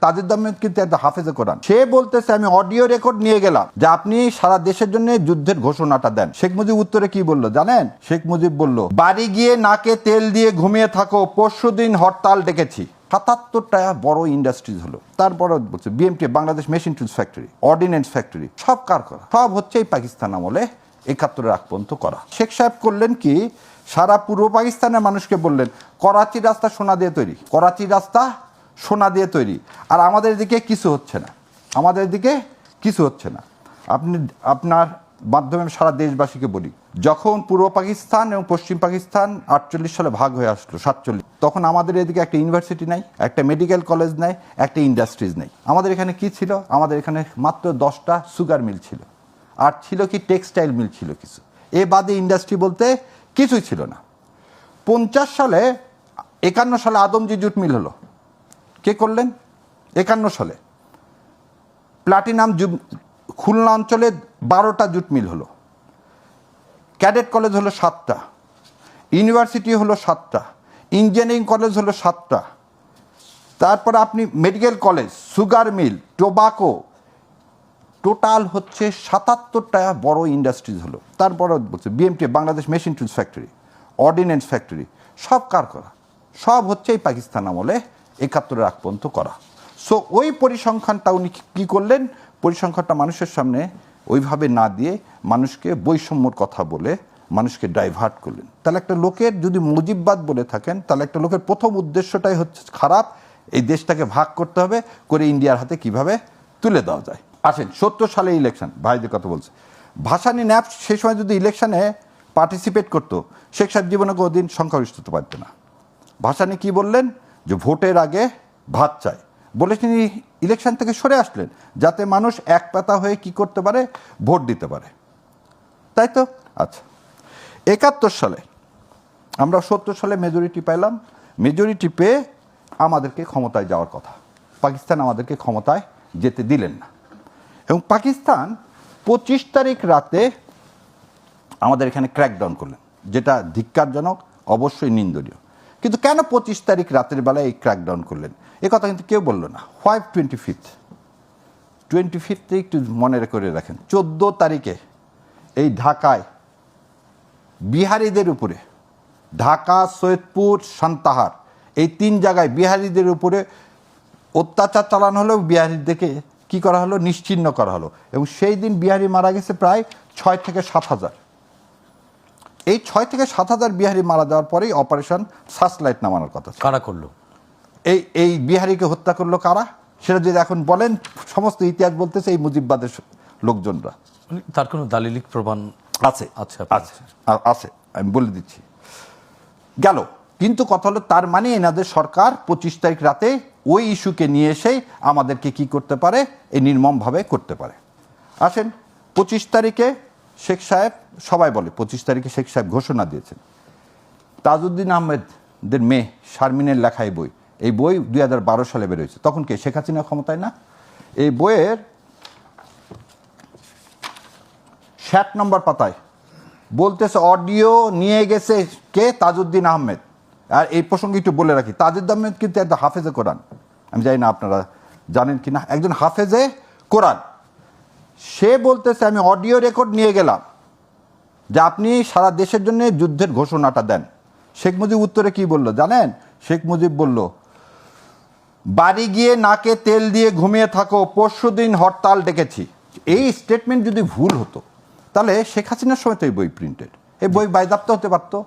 তাজিদ আহমেদ কিন্তু একটা হাফেজে কোরআন। সে বলতেছে আমি অডিও রেকর্ড নিয়ে গেলাম যে আপনি সারা দেশের জন্য যুদ্ধের ঘোষণাটা দেন। শেখ মুজিব উত্তরে কি বললো জানেন? শেখ মুজিব বলল, বাড়ি গিয়ে নাকে তেল দিয়ে ঘুমিয়ে থাকো, পরশুদিন হরতাল ডেকেছি। ৭৭টা বড় ইন্ডাস্ট্রিজ হলো। তারপরে বলছে BMT, Bangladesh machine tools factory, ordnance factory, সব কার করা, সব হচ্ছে এই পাকিস্তান আমলে ৭১ আগ পর্যন্ত করা। শেখ সাহেব করলেন কি, সারা পূর্ব পাকিস্তানের মানুষকে বললেন করাচি রাস্তা সোনা দিয়ে তৈরি, করাচি রাস্তা সোনা দিয়ে তৈরি, আর আমাদের দিকে কিছু হচ্ছে না, আমাদের দিকে কিছু হচ্ছে না। আপনার মাধ্যমে সারা দেশবাসীকে বলি, যখন পূর্ব পাকিস্তান এবং পশ্চিম পাকিস্তান 48 সালে ভাগ হয়ে আসলো, 47, তখন আমাদের এদিকে একটা ইউনিভার্সিটি নাই, একটা মেডিকেল কলেজ নাই, একটা ইন্ডাস্ট্রিজ নেই। আমাদের এখানে কি ছিল? আমাদের এখানে মাত্র 10টা সুগার মিল ছিল, আর ছিল কি টেক্সটাইল মিল ছিল কিছু, এ বাদে ইন্ডাস্ট্রি বলতে কিছুই ছিল না। 51 সালে আদমজি জুট মিল হলো। কে করলেন? 51 সালে প্লাটিনাম খুলনা অঞ্চলে 12টা জুট মিল হলো, ক্যাডেট কলেজ হলো 7টা, ইউনিভার্সিটি হলো 7টা, ইঞ্জিনিয়ারিং কলেজ হলো 7টা, তারপরে আপনি medical college, sugar mill, tobacco, total হচ্ছে ৭৭টা বড় ইন্ডাস্ট্রিজ হলো। তারপরে বলছে BMT, Bangladesh machine tools factory, ordnance factory, সব কার করা, সব হচ্ছে এই পাকিস্তান আমলে ৭১ আগ পর্যন্ত করা। সো ওই পরিসংখ্যানটা উনি কী করলেন? পরিসংখ্যানটা মানুষের সামনে ওইভাবে না দিয়ে মানুষকে বৈষম্যর কথা বলে মানুষকে ডাইভার্ট করলেন। তাহলে একটা লোকের যদি মুজিববাদ বলে থাকেন, তাহলে একটা লোকের প্রথম উদ্দেশ্যটাই হচ্ছে খারাপ, এই দেশটাকে ভাগ করতে হবে, করে ইন্ডিয়ার হাতে কিভাবে তুলে দেওয়া যায়। আসেন ৭০ সালে ইলেকশন, ভাইদের কথা বলছে, ভাসানী ন্যাপ সেই সময় যদি ইলেকশনে পার্টিসিপেট করতো, শেখ সাহেব জীবনে কোনোদিন সংখ্যাগরিষ্ঠতা পারত না। ভাসানী কি বললেন? যে ভোটের আগে ভাত চাই বলে তিনি ইলেকশন থেকে সরে আসলেন, যাতে মানুষ এক পাতা হয়ে কি করতে পারে, ভোট দিতে পারে, তাই তো? আচ্ছা, ৭১ সালে আমরা ৭০ সালে মেজরিটি পাইলাম, মেজরিটি পেয়ে আমাদেরকে ক্ষমতায় যাওয়ার কথা, পাকিস্তান আমাদেরকে ক্ষমতায় যেতে দিলেন না, এবং পাকিস্তান 25 তারিখ রাতে আমাদের এখানে ক্র্যাকডাউন করলেন, যেটা ধিক্কারজনক, অবশ্যই নিন্দনীয়। কিন্তু কেন 25 তারিখ রাতের বেলায় এই ক্র্যাকডাউন করলেন, এ কথা কিন্তু কেউ বললো না। হোয়াই 25 একটু মনে করে রাখেন, 14 তারিখে এই ঢাকায় বিহারিদের উপরে, ঢাকা, সৈয়দপুর, সান্তাহার, এই 3 জায়গায় বিহারিদের উপরে অত্যাচার চালানো হলো, বিহারিদেরকে কি করা হলো, নিশ্চিহ্ন করা হলো, এবং সেই দিন বিহারি মারা গেছে প্রায় 6 থেকে 7 হাজার। এই 6 থেকে 7 হাজার বিহারি মারা যাওয়ার পরেই অপারেশন সার্চলাইট নামানোর কথা। কারা করলো? এই বিহারিকে হত্যা করলো কারা, সেটা যদি এখন বলেন, সমস্ত ইতিহাস বলতেছে এই মুজিববাদের লোকজনরা। তার কোনো দালিলিক প্রমাণ আছে? আচ্ছা, আছে, আমি বলে দিচ্ছি। গেল, কিন্তু কথা হলো, তার মানে এনাদের সরকার 25 তারিখ রাতে ওই ইস্যুকে নিয়ে এসেই আমাদেরকে কি করতে পারে, এই নির্মমভাবে করতে পারে। আসেন 25 তারিখে শেখ সাহেব, সবাই বলে 25 তারিখে শেখ সাহেব ঘোষণা দিয়েছেন, তাজউদ্দিন আহমেদের মেয়ে শারমিনের লেখাই বই, এই বই 2012 সালে বেরোয়েছে, তখন কে, শেখ হাসিনা ক্ষমতায় না? এই বইয়ের 60 নম্বর পাতায় বলতেছে অডিও নিয়ে গেছে কে, তাজউদ্দিন আহমেদ। আর এই প্রসঙ্গে একটু বলে রাখি, তাজউদ্দিন আহমেদ কিন্তু একটা হাফেজে কোরআন, আমি জানি না আপনারা জানেন কি না, একজন হাফেজে কোরআন। সে বলতেছে আমি অডিও রেকর্ড নিয়ে গেলাম যে আপনি সারা দেশের জন্য যুদ্ধের ঘোষণাটা দেন। শেখ মুজিব উত্তরে কি বলল জানেন? শেখ মুজিব বলল, বাড়ি গিয়ে নাকে তেল দিয়ে ঘুমিয়ে থাকো, পরশুদিন হরতাল ডেকেছি। এই স্টেটমেন্ট যদি ভুল হতো, তাহলে শেখ হাসিনার সময় তো এই বই প্রিন্টেড, এই বই বাজেয়াপ্ত হতে পারতো।